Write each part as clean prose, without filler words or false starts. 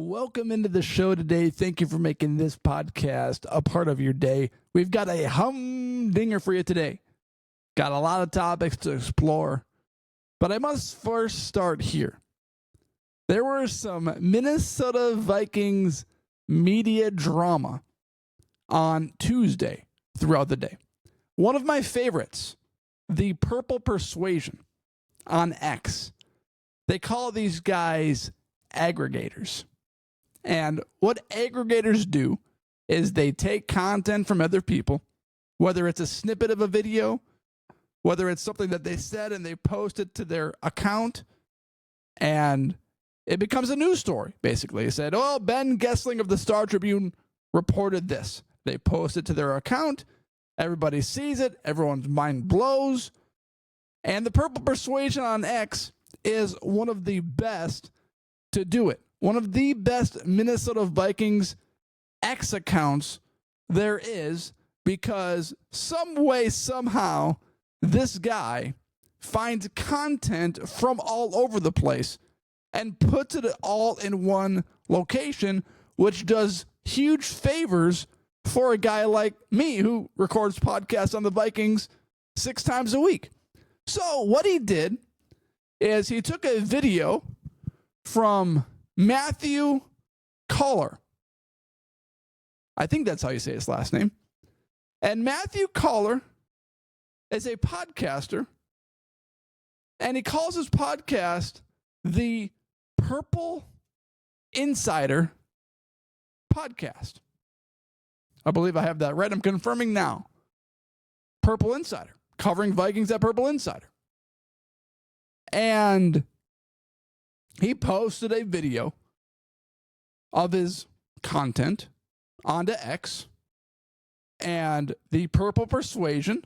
Welcome into the show today. Thank you for making this podcast a part of your day. We've got a humdinger for you today. Got a lot of topics to explore, but I must first start here. There were some Minnesota Vikings media drama on Tuesday throughout the day. One of my favorites, the Purple Persuasion on X. They call these guys aggregators. And what aggregators do is they take content from other people, whether it's a snippet of a video, whether it's something that they said and they post it to their account, and it becomes a news story, basically. They said, oh, Ben Gessling of the Star Tribune reported this. They post it to their account. Everybody sees it. Everyone's mind blows. And the Purple Persuasion on X is one of the best to do it. One of the best Minnesota Vikings X accounts there is, because some way, somehow, this guy finds content from all over the place and puts it all in one location, which does huge favors for a guy like me who records podcasts on the Vikings 6 times a week. So what he did is he took a video from Matthew Coller. I think that's how you say his last name. And Matthew Coller is a podcaster, and he calls his podcast the Purple Insider Podcast. I believe I have that right. I'm confirming now. Purple Insider, covering Vikings at Purple Insider. And he posted a video of his content onto X, and the Purple Persuasion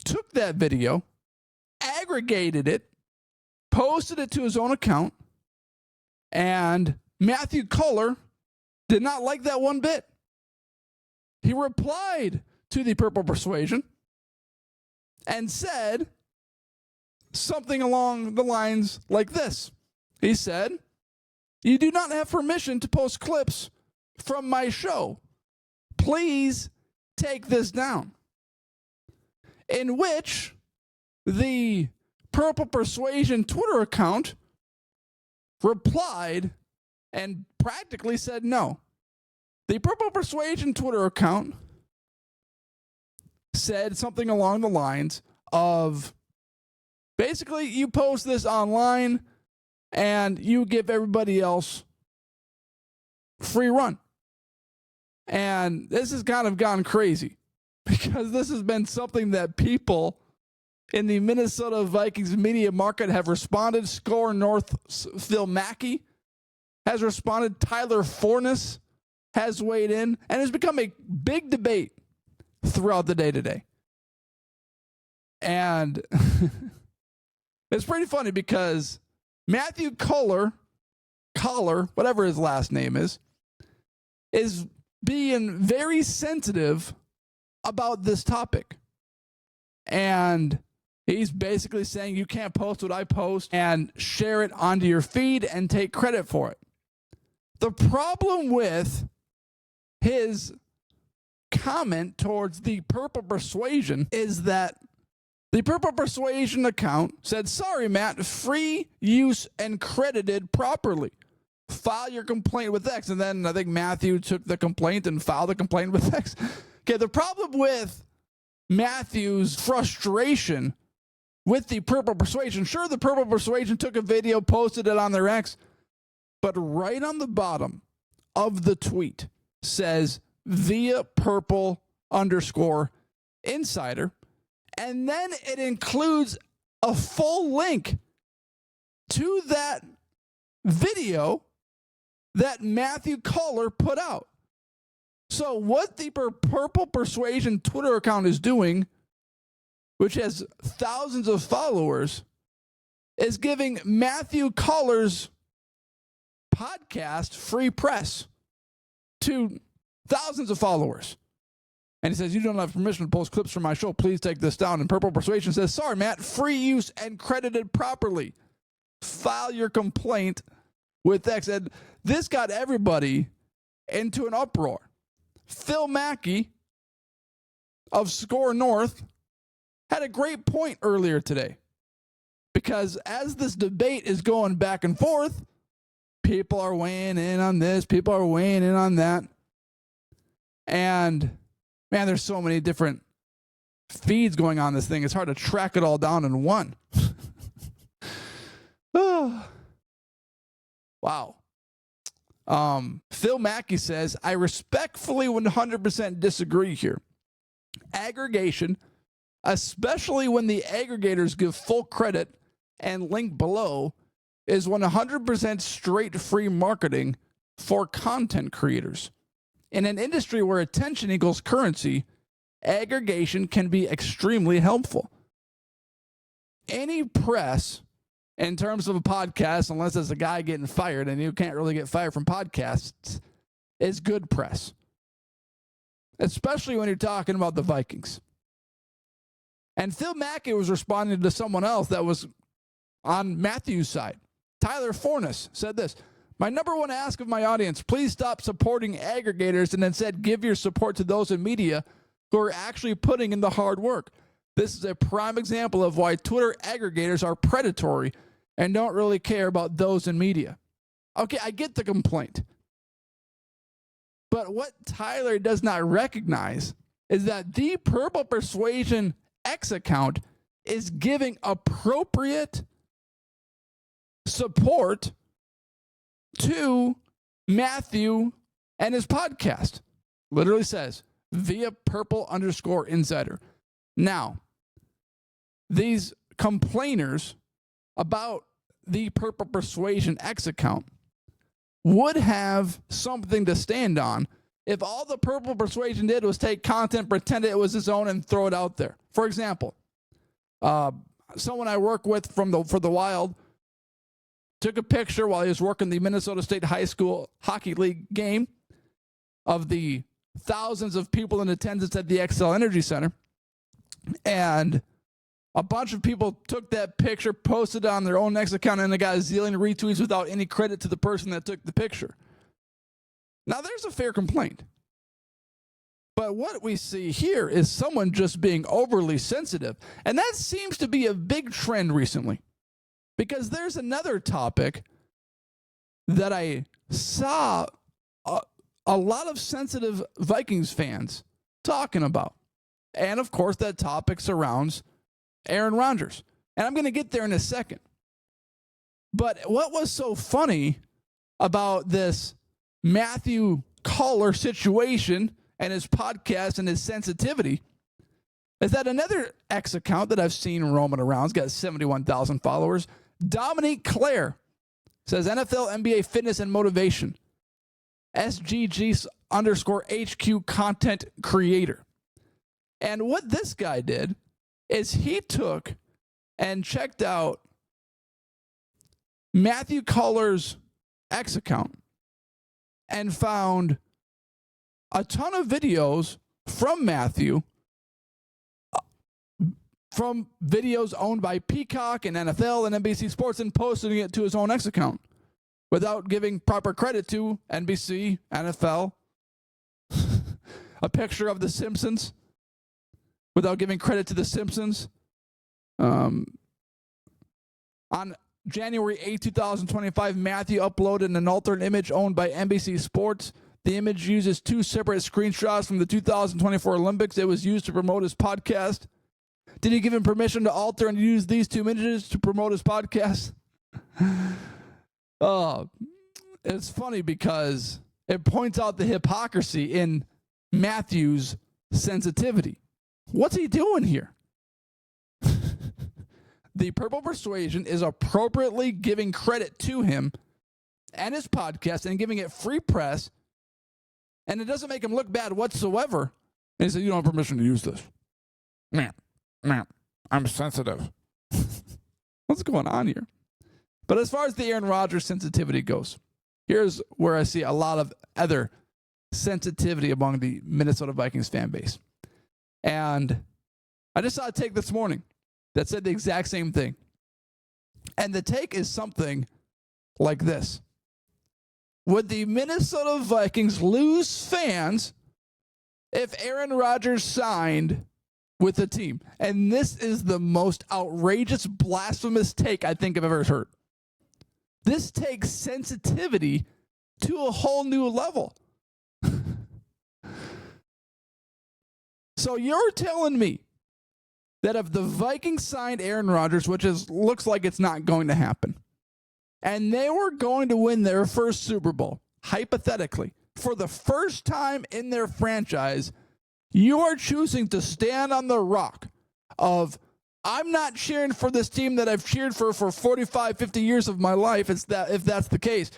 took that video, aggregated it, posted it to his own account, and Matthew Coller did not like that one bit. He replied to the Purple Persuasion and said something along the lines like this. He said, "You do not have permission to post clips from my show. Please take this down." In which the Purple Persuasion Twitter account replied and practically said no. The Purple Persuasion Twitter account said something along the lines of, basically, you post this online and you give everybody else free run. And this has kind of gone crazy, because this has been something that people in the Minnesota Vikings media market have responded. Score North Phil Mackey has responded. Tyler Forness has weighed in, and it's become a big debate throughout the day today. And it's pretty funny because Matthew Coller, whatever his last name is being very sensitive about this topic. And he's basically saying you can't post what I post and share it onto your feed and take credit for it. The problem with his comment towards the Purple Persuasion is that the Purple Persuasion account said, "Sorry, Matt, free use and credited properly. File your complaint with X." And then I think Matthew took the complaint and filed a complaint with X. Okay, the problem with Matthew's frustration with the Purple Persuasion, sure, the Purple Persuasion took a video, posted it on their X, but right on the bottom of the tweet says via Purple_Insider. And then it includes a full link to that video that Matthew Coller put out. So what the Purple Persuasion Twitter account is doing, which has thousands of followers, is giving Matthew Coller's podcast free press to thousands of followers. And he says, "You don't have permission to post clips from my show. Please take this down." And Purple Persuasion says, "Sorry, Matt, free use and credited properly. File your complaint with X." And this got everybody into an uproar. Phil Mackey of Score North had a great point earlier today, because as this debate is going back and forth, people are weighing in on this, people are weighing in on that. And man, there's so many different feeds going on this thing. It's hard to track it all down in one. Oh. Wow. Phil Mackey says, I respectfully 100% disagree here. Aggregation, especially when the aggregators give full credit and link below, is 100% straight free marketing for content creators. In an industry where attention equals currency, aggregation can be extremely helpful. Any press, in terms of a podcast, unless it's a guy getting fired, and you can't really get fired from podcasts, is good press. Especially when you're talking about the Vikings. And Phil Mackey was responding to someone else that was on Matthew's side. Tyler Fornes said this: my number one ask of my audience, please stop supporting aggregators and instead give your support to those in media who are actually putting in the hard work. This is a prime example of why Twitter aggregators are predatory and don't really care about those in media. Okay, I get the complaint. But what Tyler does not recognize is that the Purple Persuasion X account is giving appropriate support to Matthew and his podcast. Literally says, via purple_insider. Now, these complainers about the Purple Persuasion X account would have something to stand on if all the Purple Persuasion did was take content, pretend it was his own, and throw it out there. For example, someone I work with for the Wild took a picture while he was working the Minnesota State High School Hockey League game of the thousands of people in attendance at the XL Energy Center. And a bunch of people took that picture, posted it on their own X account, and it got a zillion retweets without any credit to the person that took the picture. Now, there's a fair complaint. But what we see here is someone just being overly sensitive. And that seems to be a big trend recently. Because there's another topic that I saw a lot of sensitive Vikings fans talking about. And, of course, that topic surrounds Aaron Rodgers. And I'm going to get there in a second. But what was so funny about this Matthew Caller situation and his podcast and his sensitivity is that another X account that I've seen roaming around has got 71,000 followers. Dominique Claire says NFL, NBA, fitness, and motivation. SGG_HQ content creator. And what this guy did is he took and checked out Matthew Culler's X account and found a ton of videos from Matthew, from videos owned by Peacock and NFL and NBC Sports, and posting it to his own X account without giving proper credit to NBC, NFL, a picture of The Simpsons without giving credit to The Simpsons. On January 8, 2025, Matthew uploaded an alternate image owned by NBC Sports. The image uses two separate screenshots from the 2024 Olympics. It was used to promote his podcast. Did he give him permission to alter and use these two images to promote his podcast? It's funny because it points out the hypocrisy in Matthew's sensitivity. What's he doing here? The Purple Persuasion is appropriately giving credit to him and his podcast and giving it free press, and it doesn't make him look bad whatsoever. And he said, you don't have permission to use this. Man, I'm sensitive. What's going on here? But as far as the Aaron Rodgers sensitivity goes, here's where I see a lot of other sensitivity among the Minnesota Vikings fan base. And I just saw a take this morning that said the exact same thing. And the take is something like this. would the Minnesota Vikings lose fans if Aaron Rodgers signed with the team? And this is the most outrageous, blasphemous take I think I've ever heard. This takes sensitivity to a whole new level. So you're telling me that if the Vikings signed Aaron Rodgers, which looks like it's not going to happen, and they were going to win their first Super Bowl, hypothetically, for the first time in their franchise, you are choosing to stand on the rock of, I'm not cheering for this team that I've cheered for 45, 50 years of my life, if that's the case.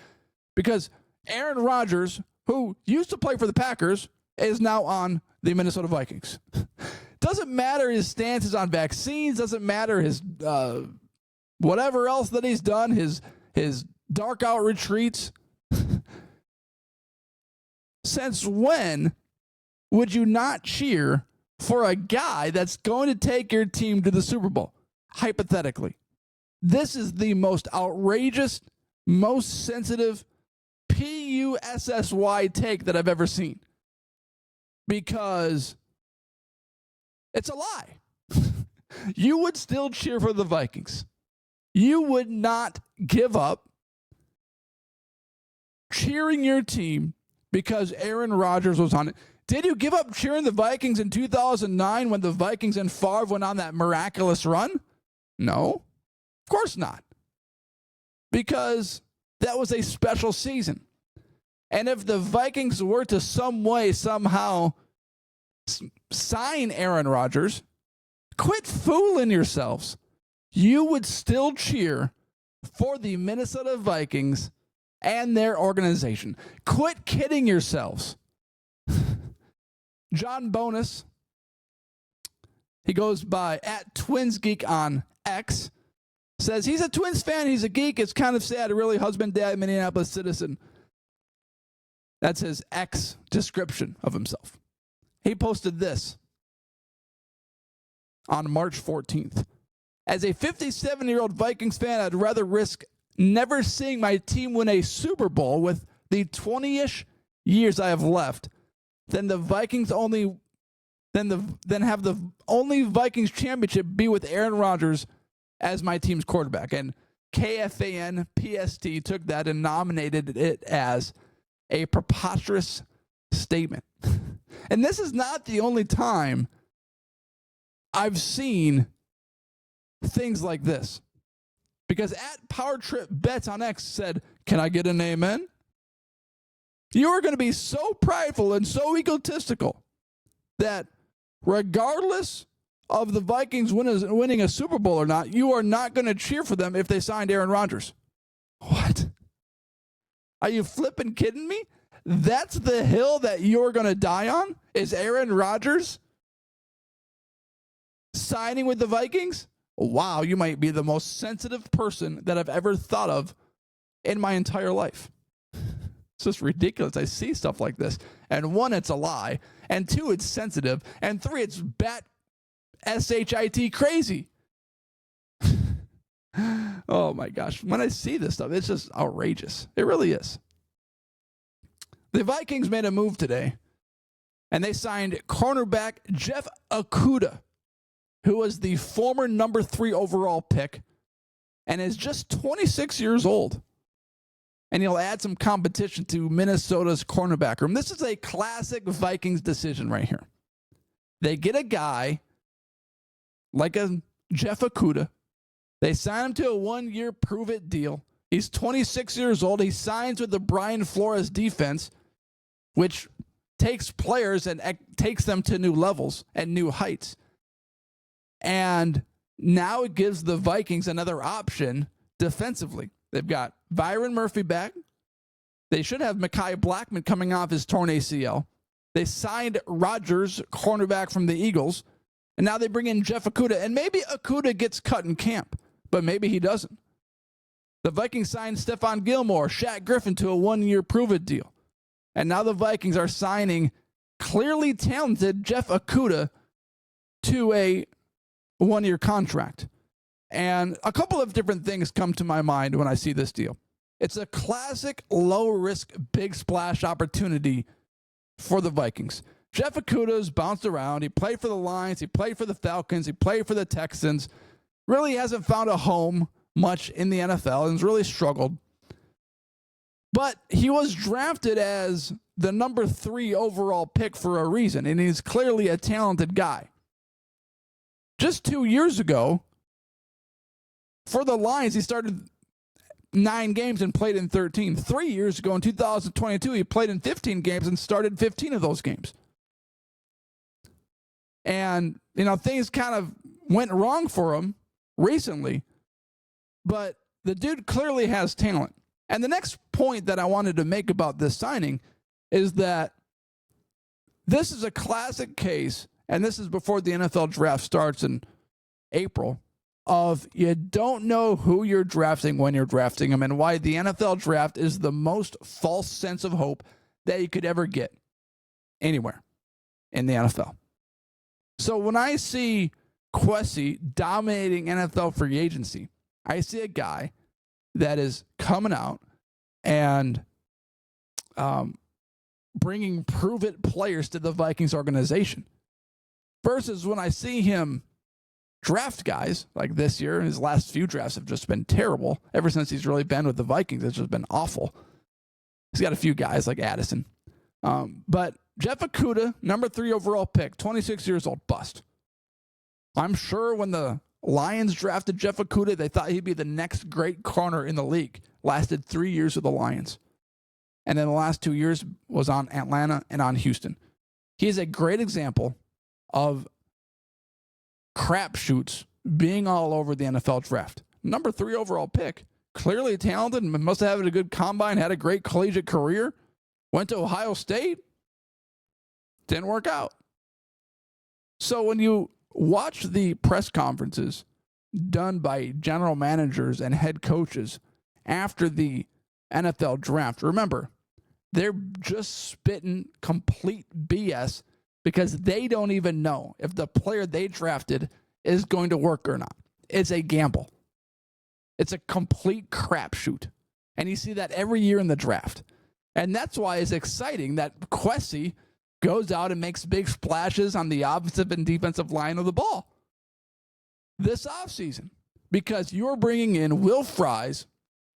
Because Aaron Rodgers, who used to play for the Packers, is now on the Minnesota Vikings. Doesn't matter his stances on vaccines, doesn't matter his whatever else that he's done, his dark out retreats. Since when would you not cheer for a guy that's going to take your team to the Super Bowl? Hypothetically. This is the most outrageous, most sensitive PUSSY take that I've ever seen. Because it's a lie. You would still cheer for the Vikings. You would not give up cheering your team because Aaron Rodgers was on it. Did you give up cheering the Vikings in 2009 when the Vikings and Favre went on that miraculous run? No, of course not. Because that was a special season. And if the Vikings were to some way, somehow sign Aaron Rodgers, quit fooling yourselves. You would still cheer for the Minnesota Vikings and their organization. Quit kidding yourselves. John Bonus, he goes by @TwinsGeek on X, says he's a Twins fan, he's a geek, it's kind of sad, really, husband, dad, Minneapolis citizen. That's his X description of himself. He posted this on March 14th. As a 57-year-old Vikings fan, I'd rather risk never seeing my team win a Super Bowl with the 20-ish years I have left than have the only Vikings championship be with Aaron Rodgers as my team's quarterback. And KFAN PST took that and nominated it as a preposterous statement. And this is not the only time I've seen things like this. Because @PowerTripBets on X said, can I get an amen? You are going to be so prideful and so egotistical that regardless of the Vikings winning a Super Bowl or not, you are not going to cheer for them if they signed Aaron Rodgers. What? Are you flipping kidding me? That's the hill that you're going to die on? Is Aaron Rodgers signing with the Vikings? Wow, you might be the most sensitive person that I've ever thought of in my entire life. It's just ridiculous. I see stuff like this. And one, it's a lie. And two, it's sensitive. And three, it's SHIT crazy. Oh my gosh. When I see this stuff, it's just outrageous. It really is. The Vikings made a move today, and they signed cornerback Jeff Okudah, who was the former number 3 overall pick and is just 26 years old. And he'll add some competition to Minnesota's cornerback room. This is a classic Vikings decision right here. They get a guy like a Jeff Okudah. They sign him to a 1-year prove-it deal. He's 26 years old. He signs with the Brian Flores defense, which takes players and takes them to new levels and new heights. And now it gives the Vikings another option defensively. They've got Byron Murphy back. They should have Mekhi Blackman coming off his torn ACL. They signed Rodgers, cornerback from the Eagles. And now they bring in Jeff Okudah. And maybe Okudah gets cut in camp, but maybe he doesn't. The Vikings signed Stephon Gilmore, Shaq Griffin to a 1-year prove-it deal. And now the Vikings are signing clearly talented Jeff Okudah to a 1-year contract. And a couple of different things come to my mind when I see this deal. It's a classic low-risk, big splash opportunity for the Vikings. Jeff Okudah's bounced around. He played for the Lions. He played for the Falcons. He played for the Texans. Really hasn't found a home much in the NFL and has really struggled. But he was drafted as the number 3 overall pick for a reason, and he's clearly a talented guy. Just 2 years ago, for the Lions, he started 9 games and played in 13. 3 years ago, in 2022, he played in 15 games and started 15 of those games. And, things kind of went wrong for him recently, but the dude clearly has talent. And the next point that I wanted to make about this signing is that this is a classic case, and this is before the NFL draft starts in April, of you don't know who you're drafting when you're drafting them, and why the NFL draft is the most false sense of hope that you could ever get anywhere in the NFL. So when I see Kwesi dominating NFL free agency, I see a guy that is coming out and bringing prove-it players to the Vikings organization. Versus when I see him draft guys like this year, his last few drafts have just been terrible. Ever since he's really been with the Vikings, it's just been awful. He's got a few guys like Addison. But Jeff Okudah, number 3 overall pick, 26 years old, bust. I'm sure when the Lions drafted Jeff Okudah, they thought he'd be the next great corner in the league. Lasted 3 years with the Lions. And then the last 2 years was on Atlanta and on Houston. He is a great example of crapshoots being all over the NFL draft. Number 3 overall pick. Clearly talented, must have had a good combine, had a great collegiate career. Went to Ohio State. Didn't work out. So when you watch the press conferences done by general managers and head coaches after the NFL draft, remember, they're just spitting complete BS because they don't even know if the player they drafted is going to work or not. It's a gamble. It's a complete crapshoot. And you see that every year in the draft. And that's why it's exciting that Kwesi goes out and makes big splashes on the offensive and defensive line of the ball this offseason, because you're bringing in Will Fries,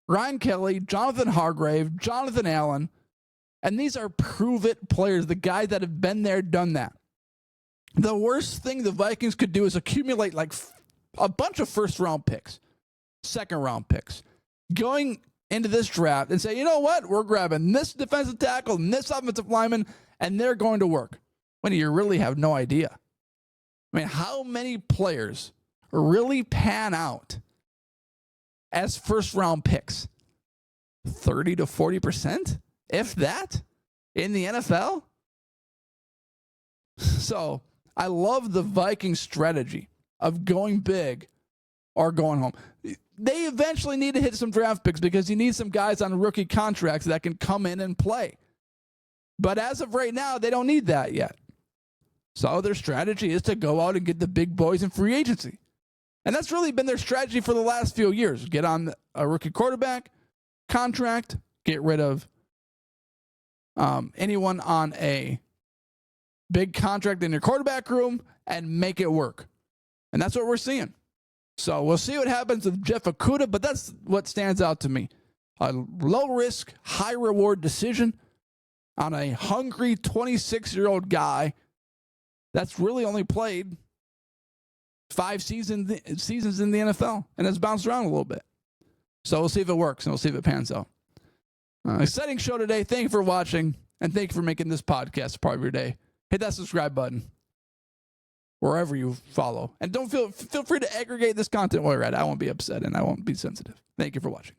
Ryan Kelly, Jonathan Hargrave, Jonathan Allen, and these are prove-it players, the guys that have been there, done that. The worst thing the Vikings could do is accumulate like a bunch of first-round picks, second-round picks, going into this draft and say, you know what, we're grabbing this defensive tackle and this offensive lineman, and they're going to work, when you really have no idea. I mean, how many players really pan out as first-round picks? 30 to 40%, if that, in the NFL? So I love the Vikings strategy of going big or going home. They eventually need to hit some draft picks because you need some guys on rookie contracts that can come in and play. But as of right now, they don't need that yet. So their strategy is to go out and get the big boys in free agency. And that's really been their strategy for the last few years. Get on a rookie quarterback contract, get rid of anyone on a big contract in your quarterback room, and make it work. And that's what we're seeing. So we'll see what happens with Jeff Okudah, but that's what stands out to me. A low-risk, high-reward decision on a hungry 26-year-old guy that's really only played 5 seasons in the NFL and has bounced around a little bit. So we'll see if it works, and we'll see if it pans out. Exciting show today. Thank you for watching, and thank you for making this podcast a part of your day. Hit that subscribe button wherever you follow. And don't feel free to aggregate this content while you're at it. I won't be upset, and I won't be sensitive. Thank you for watching.